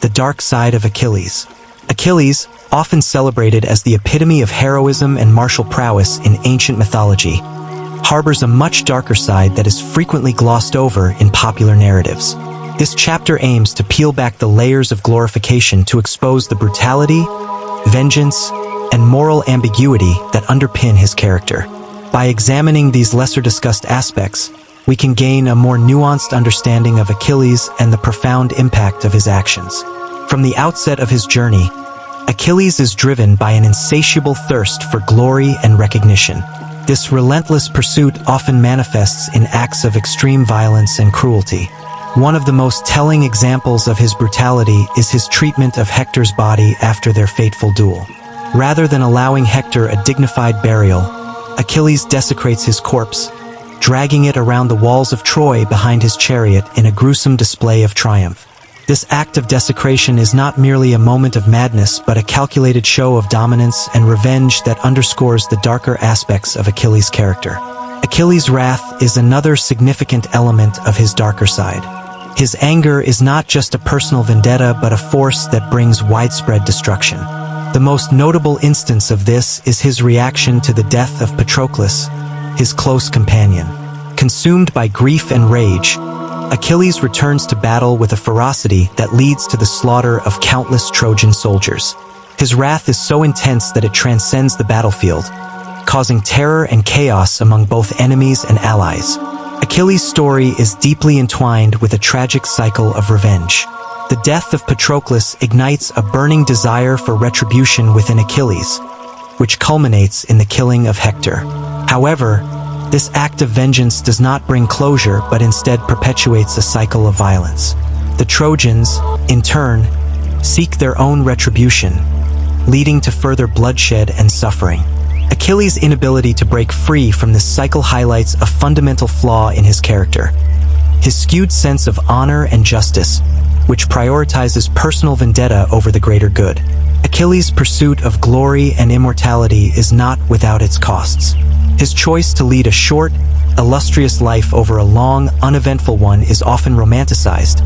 the dark side of Achilles. Achilles, often celebrated as the epitome of heroism and martial prowess in ancient mythology, harbors a much darker side that is frequently glossed over in popular narratives. This chapter aims to peel back the layers of glorification to expose the brutality, vengeance, and moral ambiguity that underpin his character. By examining these lesser-discussed aspects, we can gain a more nuanced understanding of Achilles and the profound impact of his actions. From the outset of his journey, Achilles is driven by an insatiable thirst for glory and recognition. This relentless pursuit often manifests in acts of extreme violence and cruelty. One of the most telling examples of his brutality is his treatment of Hector's body after their fateful duel. Rather than allowing Hector a dignified burial, Achilles desecrates his corpse, dragging it around the walls of Troy behind his chariot in a gruesome display of triumph. This act of desecration is not merely a moment of madness, but a calculated show of dominance and revenge that underscores the darker aspects of Achilles' character. Achilles' wrath is another significant element of his darker side. His anger is not just a personal vendetta, but a force that brings widespread destruction. The most notable instance of this is his reaction to the death of Patroclus, his close companion. Consumed by grief and rage, Achilles returns to battle with a ferocity that leads to the slaughter of countless Trojan soldiers. His wrath is so intense that it transcends the battlefield, causing terror and chaos among both enemies and allies. Achilles' story is deeply entwined with a tragic cycle of revenge. The death of Patroclus ignites a burning desire for retribution within Achilles, which culminates in the killing of Hector. However, this act of vengeance does not bring closure, but instead perpetuates a cycle of violence. The Trojans, in turn, seek their own retribution, leading to further bloodshed and suffering. Achilles' inability to break free from this cycle highlights a fundamental flaw in his character: his skewed sense of honor and justice, which prioritizes personal vendetta over the greater good. Achilles' pursuit of glory and immortality is not without its costs. His choice to lead a short, illustrious life over a long, uneventful one is often romanticized,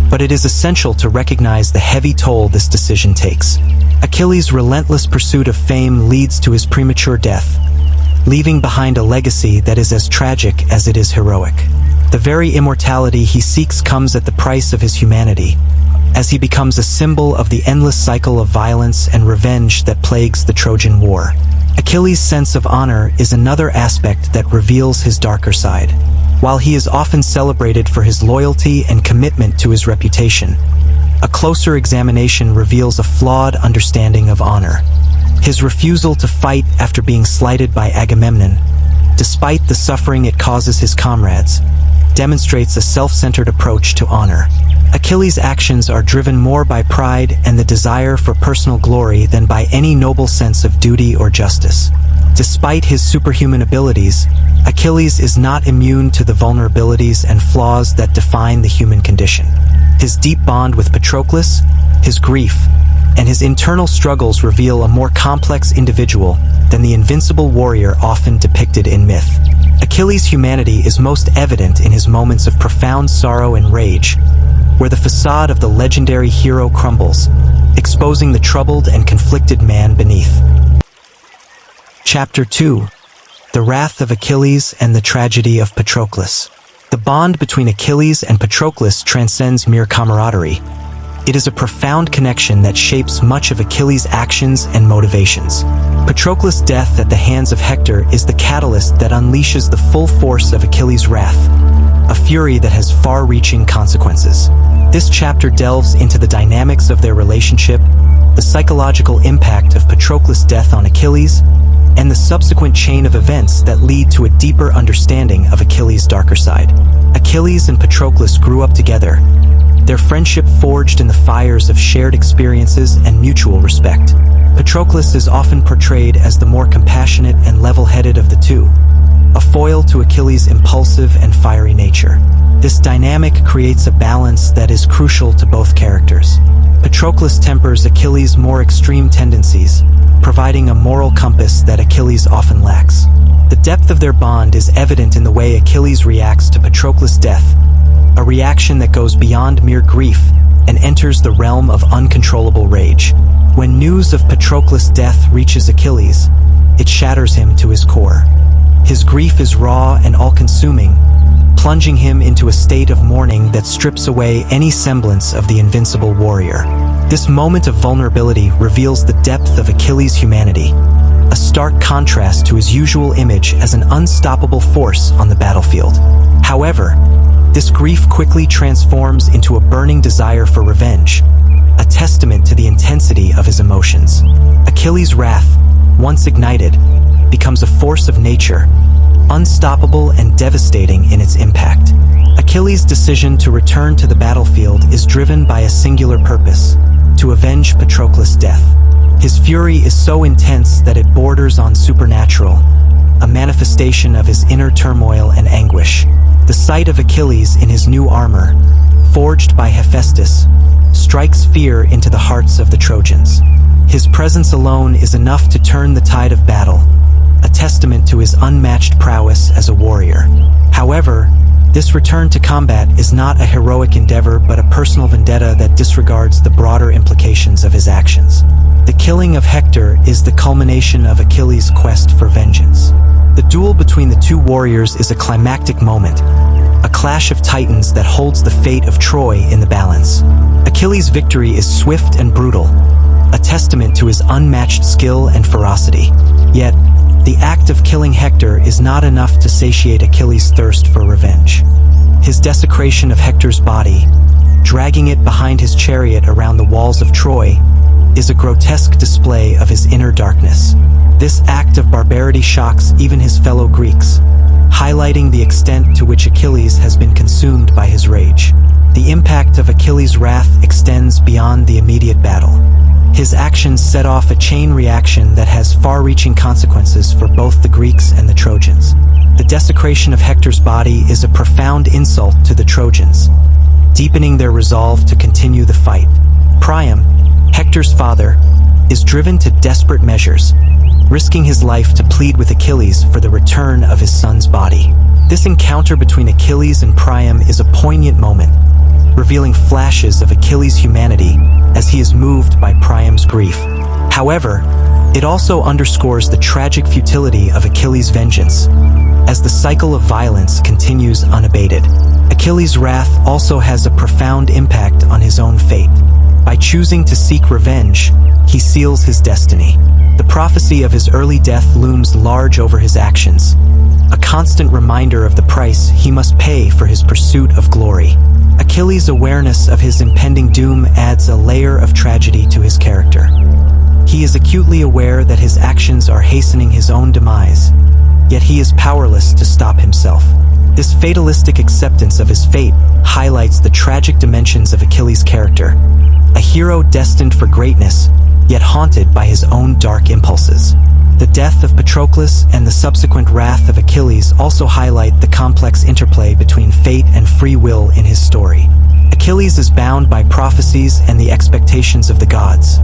but it is essential to recognize the heavy toll this decision takes. Achilles' relentless pursuit of fame leads to his premature death, leaving behind a legacy that is as tragic as it is heroic. The very immortality he seeks comes at the price of his humanity, as he becomes a symbol of the endless cycle of violence and revenge that plagues the Trojan War. Achilles' sense of honor is another aspect that reveals his darker side. While he is often celebrated for his loyalty and commitment to his reputation, a closer examination reveals a flawed understanding of honor. His refusal to fight after being slighted by Agamemnon, despite the suffering it causes his comrades, demonstrates a self-centered approach to honor. Achilles' actions are driven more by pride and the desire for personal glory than by any noble sense of duty or justice. Despite his superhuman abilities, Achilles is not immune to the vulnerabilities and flaws that define the human condition. His deep bond with Patroclus, his grief, and his internal struggles reveal a more complex individual than the invincible warrior often depicted in myth. Achilles' humanity is most evident in his moments of profound sorrow and rage, where the facade of the legendary hero crumbles, exposing the troubled and conflicted man beneath. Chapter 2: The Wrath of Achilles and the Tragedy of Patroclus. The bond between Achilles and Patroclus transcends mere camaraderie. It is a profound connection that shapes much of Achilles' actions and motivations. Patroclus' death at the hands of Hector is the catalyst that unleashes the full force of Achilles' wrath, a fury that has far-reaching consequences. This chapter delves into the dynamics of their relationship, the psychological impact of Patroclus' death on Achilles, and the subsequent chain of events that lead to a deeper understanding of Achilles' darker side. Achilles and Patroclus grew up together, their friendship forged in the fires of shared experiences and mutual respect. Patroclus is often portrayed as the more compassionate and level-headed of the two, a foil to Achilles' impulsive and fiery nature. This dynamic creates a balance that is crucial to both characters. Patroclus tempers Achilles' more extreme tendencies, providing a moral compass that Achilles often lacks. The depth of their bond is evident in the way Achilles reacts to Patroclus' death, a reaction that goes beyond mere grief and enters the realm of uncontrollable rage. When news of Patroclus' death reaches Achilles, it shatters him to his core. His grief is raw and all-consuming, plunging him into a state of mourning that strips away any semblance of the invincible warrior. This moment of vulnerability reveals the depth of Achilles' humanity, a stark contrast to his usual image as an unstoppable force on the battlefield. However, this grief quickly transforms into a burning desire for revenge, a testament to the intensity of his emotions. Achilles' wrath, once ignited, becomes a force of nature, unstoppable and devastating in its impact. Achilles' decision to return to the battlefield is driven by a singular purpose: to avenge Patroclus' death. His fury is so intense that it borders on supernatural, a manifestation of his inner turmoil and anguish. The sight of Achilles in his new armor, forged by Hephaestus, strikes fear into the hearts of the Trojans. His presence alone is enough to turn the tide of battle, a testament to his unmatched prowess as a warrior. However, this return to combat is not a heroic endeavor but a personal vendetta that disregards the broader implications of his actions. The killing of Hector is the culmination of Achilles' quest for vengeance. The duel between the two warriors is a climactic moment, a clash of titans that holds the fate of Troy in the balance. Achilles' victory is swift and brutal, a testament to his unmatched skill and ferocity. Yet, the act of killing Hector is not enough to satiate Achilles' thirst for revenge. His desecration of Hector's body, dragging it behind his chariot around the walls of Troy, is a grotesque display of his inner darkness. This act of barbarity shocks even his fellow Greeks, highlighting the extent to which Achilles has been consumed by his rage. The impact of Achilles' wrath extends beyond the immediate battle. His actions set off a chain reaction that has far-reaching consequences for both the Greeks and the Trojans. The desecration of Hector's body is a profound insult to the Trojans, deepening their resolve to continue the fight. Priam, Hector's father, is driven to desperate measures, risking his life to plead with Achilles for the return of his son's body. This encounter between Achilles and Priam is a poignant moment, revealing flashes of Achilles' humanity as he is moved by Priam's grief. However, it also underscores the tragic futility of Achilles' vengeance, as the cycle of violence continues unabated. Achilles' wrath also has a profound impact on his own fate. By choosing to seek revenge, he seals his destiny. The prophecy of his early death looms large over his actions, a constant reminder of the price he must pay for his pursuit of glory. Achilles' awareness of his impending doom adds a layer of tragedy to his character. He is acutely aware that his actions are hastening his own demise, yet he is powerless to stop himself. This fatalistic acceptance of his fate highlights the tragic dimensions of Achilles' character, a hero destined for greatness, yet haunted by his own dark impulses. The death of Patroclus and the subsequent wrath of Achilles also highlight the complex interplay between fate and free will in his story. Achilles is bound by prophecies and the expectations of the gods,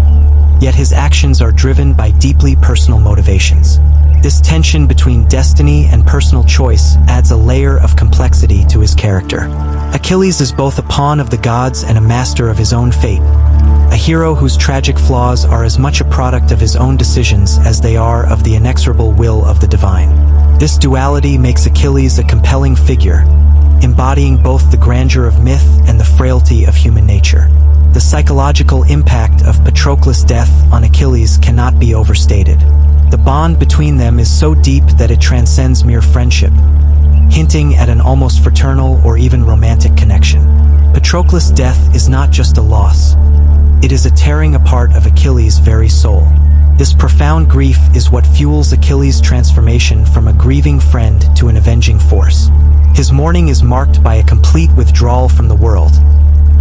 yet his actions are driven by deeply personal motivations. This tension between destiny and personal choice adds a layer of complexity to his character. Achilles is both a pawn of the gods and a master of his own fate, a hero whose tragic flaws are as much a product of his own decisions as they are of the inexorable will of the divine. This duality makes Achilles a compelling figure, embodying both the grandeur of myth and the frailty of human nature. The psychological impact of Patroclus' death on Achilles cannot be overstated. The bond between them is so deep that it transcends mere friendship, hinting at an almost fraternal or even romantic connection. Patroclus' death is not just a loss. It is a tearing apart of Achilles' very soul. This profound grief is what fuels Achilles' transformation from a grieving friend to an avenging force. His mourning is marked by a complete withdrawal from the world,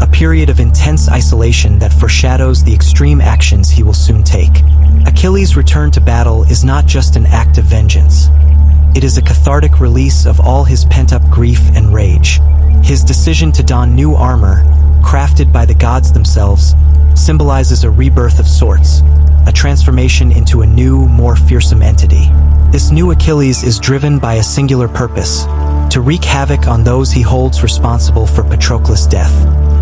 a period of intense isolation that foreshadows the extreme actions he will soon take. Achilles' return to battle is not just an act of vengeance. It is a cathartic release of all his pent-up grief and rage. His decision to don new armor, crafted by the gods themselves, symbolizes a rebirth of sorts, a transformation into a new, more fearsome entity. This new Achilles is driven by a singular purpose: to wreak havoc on those he holds responsible for Patroclus' death.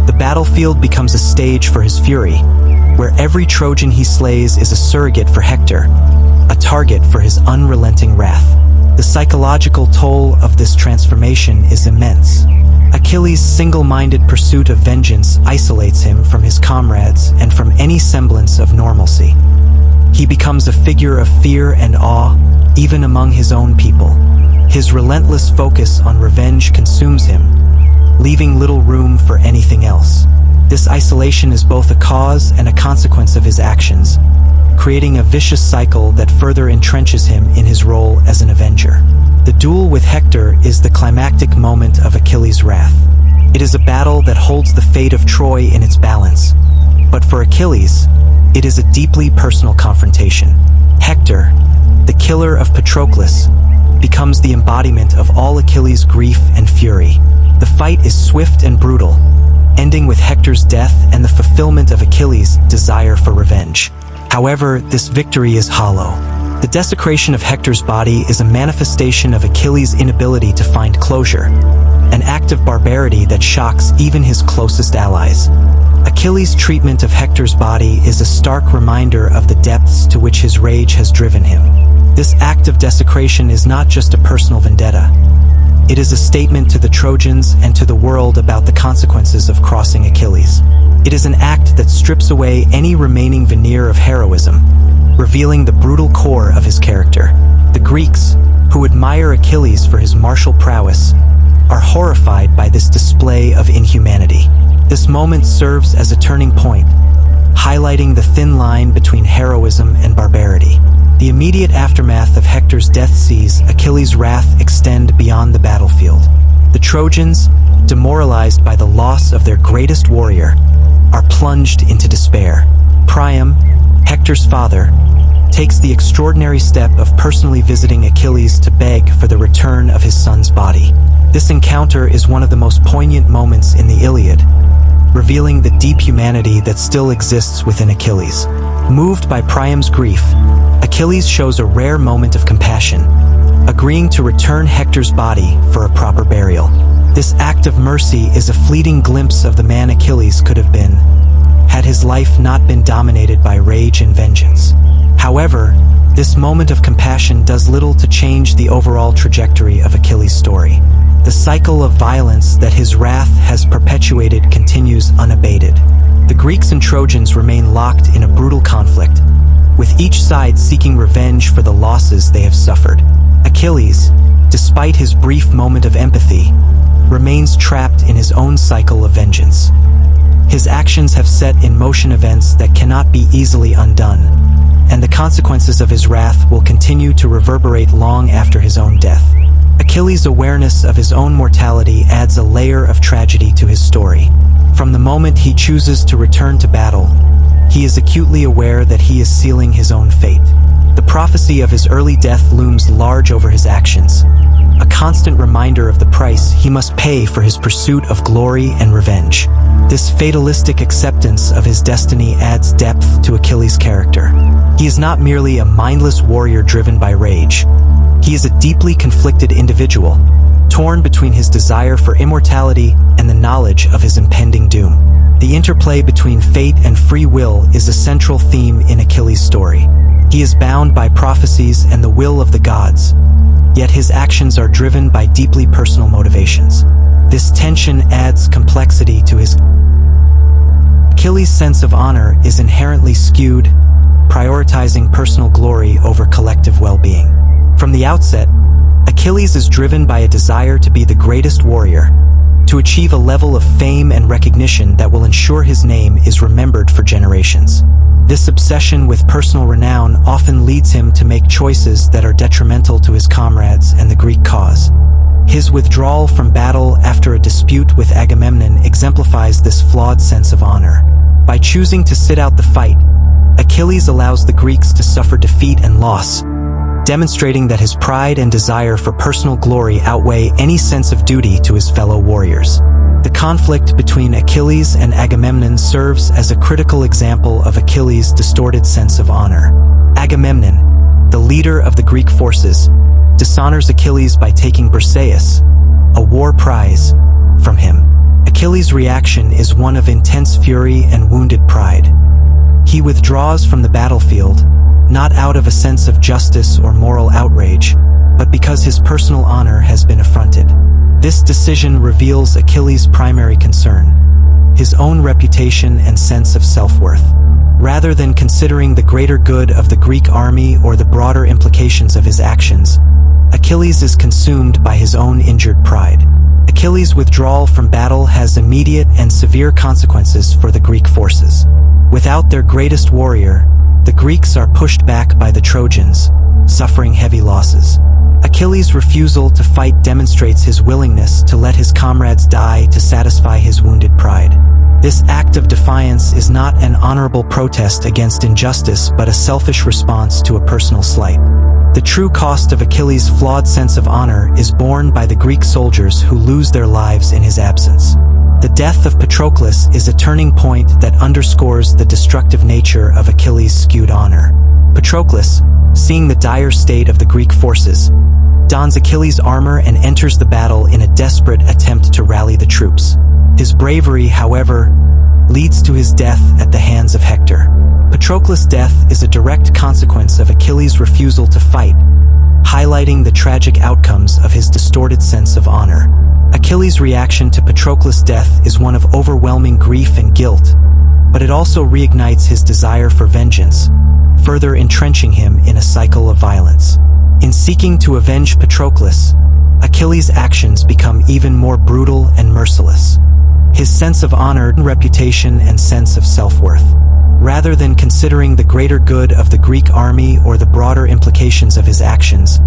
The battlefield becomes a stage for his fury, where every Trojan he slays is a surrogate for Hector, a target for his unrelenting wrath. The psychological toll of this transformation is immense. Achilles' single-minded pursuit of vengeance isolates him from his comrades and from any semblance of normalcy. He becomes a figure of fear and awe, even among his own people. His relentless focus on revenge consumes him, leaving little room for anything else. This isolation is both a cause and a consequence of his actions, creating a vicious cycle that further entrenches him in his role as an avenger. The duel with Hector is the climactic moment of Achilles' wrath. It is a battle that holds the fate of Troy in its balance. But for Achilles, it is a deeply personal confrontation. Hector, the killer of Patroclus, becomes the embodiment of all Achilles' grief and fury. The fight is swift and brutal, ending with Hector's death and the fulfillment of Achilles' desire for revenge. However, this victory is hollow. The desecration of Hector's body is a manifestation of Achilles' inability to find closure, an act of barbarity that shocks even his closest allies. Achilles' treatment of Hector's body is a stark reminder of the depths to which his rage has driven him. This act of desecration is not just a personal vendetta. It is a statement to the Trojans and to the world about the consequences of crossing Achilles. It is an act that strips away any remaining veneer of heroism, revealing the brutal core of his character. The Greeks, who admire Achilles for his martial prowess, are horrified by this display of inhumanity. This moment serves as a turning point, highlighting the thin line between heroism and barbarity. The immediate aftermath of Hector's death sees Achilles' wrath extend beyond the battlefield. The Trojans, demoralized by the loss of their greatest warrior, are plunged into despair. Priam, Hector's father, takes the extraordinary step of personally visiting Achilles to beg for the return of his son's body. This encounter is one of the most poignant moments in the Iliad, revealing the deep humanity that still exists within Achilles. Moved by Priam's grief, Achilles shows a rare moment of compassion, agreeing to return Hector's body for a proper burial. This act of mercy is a fleeting glimpse of the man Achilles could have been, had his life not been dominated by rage and vengeance. However, this moment of compassion does little to change the overall trajectory of Achilles' story. The cycle of violence that his wrath has perpetuated continues unabated. The Greeks and Trojans remain locked in a brutal conflict, with each side seeking revenge for the losses they have suffered. Achilles, despite his brief moment of empathy, remains trapped in his own cycle of vengeance. His actions have set in motion events that cannot be easily undone, and the consequences of his wrath will continue to reverberate long after his own death. Achilles' awareness of his own mortality adds a layer of tragedy to his story. From the moment he chooses to return to battle, he is acutely aware that he is sealing his own fate. The prophecy of his early death looms large over his actions, a constant reminder of the price he must pay for his pursuit of glory and revenge. This fatalistic acceptance of his destiny adds depth to Achilles' character. He is not merely a mindless warrior driven by rage. He is a deeply conflicted individual, torn between his desire for immortality and the knowledge of his impending doom. The interplay between fate and free will is a central theme in Achilles' story. He is bound by prophecies and the will of the gods, yet his actions are driven by deeply personal motivations. This tension adds complexity to his. Achilles' sense of honor is inherently skewed, prioritizing personal glory over collective well-being. From the outset, Achilles is driven by a desire to be the greatest warrior, to achieve a level of fame and recognition that will ensure his name is remembered for generations. This obsession with personal renown often leads him to make choices that are detrimental to his comrades and the Greek cause. His withdrawal from battle after a dispute with Agamemnon exemplifies this flawed sense of honor. By choosing to sit out the fight, Achilles allows the Greeks to suffer defeat and loss, demonstrating that his pride and desire for personal glory outweigh any sense of duty to his fellow warriors. The conflict between Achilles and Agamemnon serves as a critical example of Achilles' distorted sense of honor. Agamemnon, the leader of the Greek forces, dishonors Achilles by taking Briseis, a war prize, from him. Achilles' reaction is one of intense fury and wounded pride. He withdraws from the battlefield, not out of a sense of justice or moral outrage, but because his personal honor has been affronted. This decision reveals Achilles' primary concern: his own reputation and sense of self-worth. Rather than considering the greater good of the Greek army or the broader implications of his actions, Achilles is consumed by his own injured pride. Achilles' withdrawal from battle has immediate and severe consequences for the Greek forces. Without their greatest warrior, the Greeks are pushed back by the Trojans, suffering heavy losses. Achilles' refusal to fight demonstrates his willingness to let his comrades die to satisfy his wounded pride. This act of defiance is not an honorable protest against injustice but a selfish response to a personal slight. The true cost of Achilles' flawed sense of honor is borne by the Greek soldiers who lose their lives in his absence. The death of Patroclus is a turning point that underscores the destructive nature of Achilles' skewed honor. Patroclus, seeing the dire state of the Greek forces, dons Achilles' armor and enters the battle in a desperate attempt to rally the troops. His bravery, however, leads to his death at the hands of Hector. Patroclus' death is a direct consequence of Achilles' refusal to fight, highlighting the tragic outcomes of his distorted sense of honor. Achilles' reaction to Patroclus' death is one of overwhelming grief and guilt, but it also reignites his desire for vengeance, further entrenching him in a cycle of violence. In seeking to avenge Patroclus, Achilles' actions become even more brutal and merciless. His sense of honor, reputation, and sense of self-worth. Rather than considering the greater good of the Greek army or the broader implications of his actions,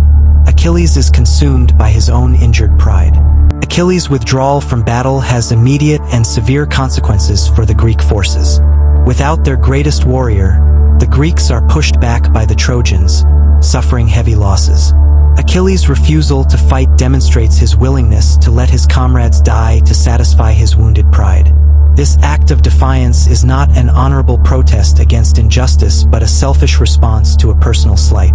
Achilles is consumed by his own injured pride. Achilles' withdrawal from battle has immediate and severe consequences for the Greek forces. Without their greatest warrior, the Greeks are pushed back by the Trojans, suffering heavy losses. Achilles' refusal to fight demonstrates his willingness to let his comrades die to satisfy his wounded pride. This act of defiance is not an honorable protest against injustice but a selfish response to a personal slight.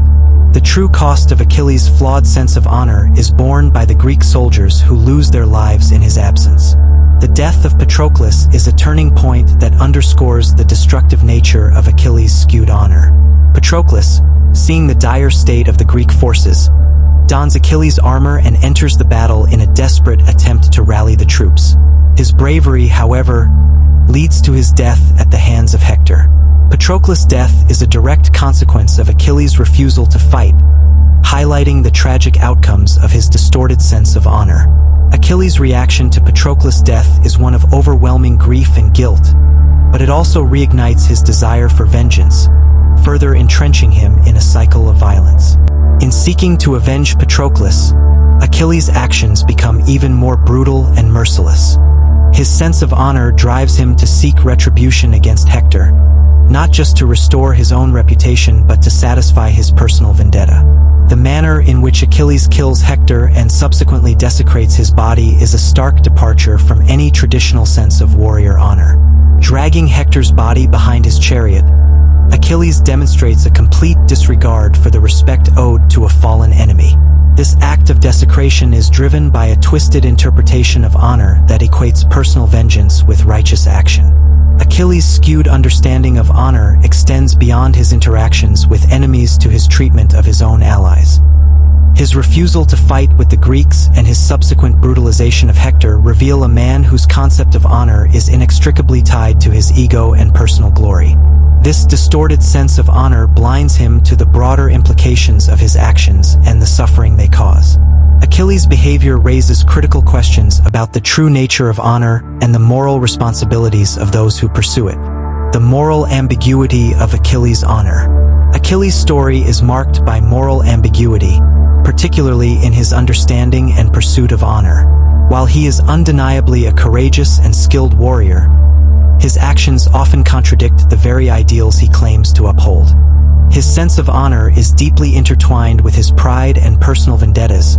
The true cost of Achilles' flawed sense of honor is borne by the Greek soldiers who lose their lives in his absence. The death of Patroclus is a turning point that underscores the destructive nature of Achilles' skewed honor. Patroclus, seeing the dire state of the Greek forces, dons Achilles' armor and enters the battle in a desperate attempt to rally the troops. His bravery, however, leads to his death at the hands of Hector. Patroclus' death is a direct consequence of Achilles' refusal to fight, highlighting the tragic outcomes of his distorted sense of honor. Achilles' reaction to Patroclus' death is one of overwhelming grief and guilt, but it also reignites his desire for vengeance, further entrenching him in a cycle of violence. In seeking to avenge Patroclus, Achilles' actions become even more brutal and merciless. His sense of honor drives him to seek retribution against Hector, not just to restore his own reputation but to satisfy his personal vendetta. The manner in which Achilles kills Hector and subsequently desecrates his body is a stark departure from any traditional sense of warrior honor. Dragging Hector's body behind his chariot, Achilles demonstrates a complete disregard for the respect owed to a fallen enemy. This act of desecration is driven by a twisted interpretation of honor that equates personal vengeance with righteous action. Achilles' skewed understanding of honor extends beyond his interactions with enemies to his treatment of his own allies. His refusal to fight with the Greeks and his subsequent brutalization of Hector reveal a man whose concept of honor is inextricably tied to his ego and personal glory. This distorted sense of honor blinds him to the broader implications of his actions and the suffering they cause. Achilles' behavior raises critical questions about the true nature of honor and the moral responsibilities of those who pursue it. The moral ambiguity of Achilles' honor. Achilles' story is marked by moral ambiguity, particularly in his understanding and pursuit of honor. While he is undeniably a courageous and skilled warrior, his actions often contradict the very ideals he claims to uphold. His sense of honor is deeply intertwined with his pride and personal vendettas,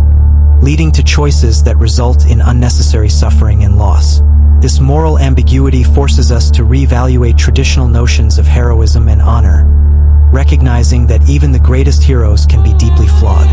leading to choices that result in unnecessary suffering and loss. This moral ambiguity forces us to reevaluate traditional notions of heroism and honor, recognizing that even the greatest heroes can be deeply flawed.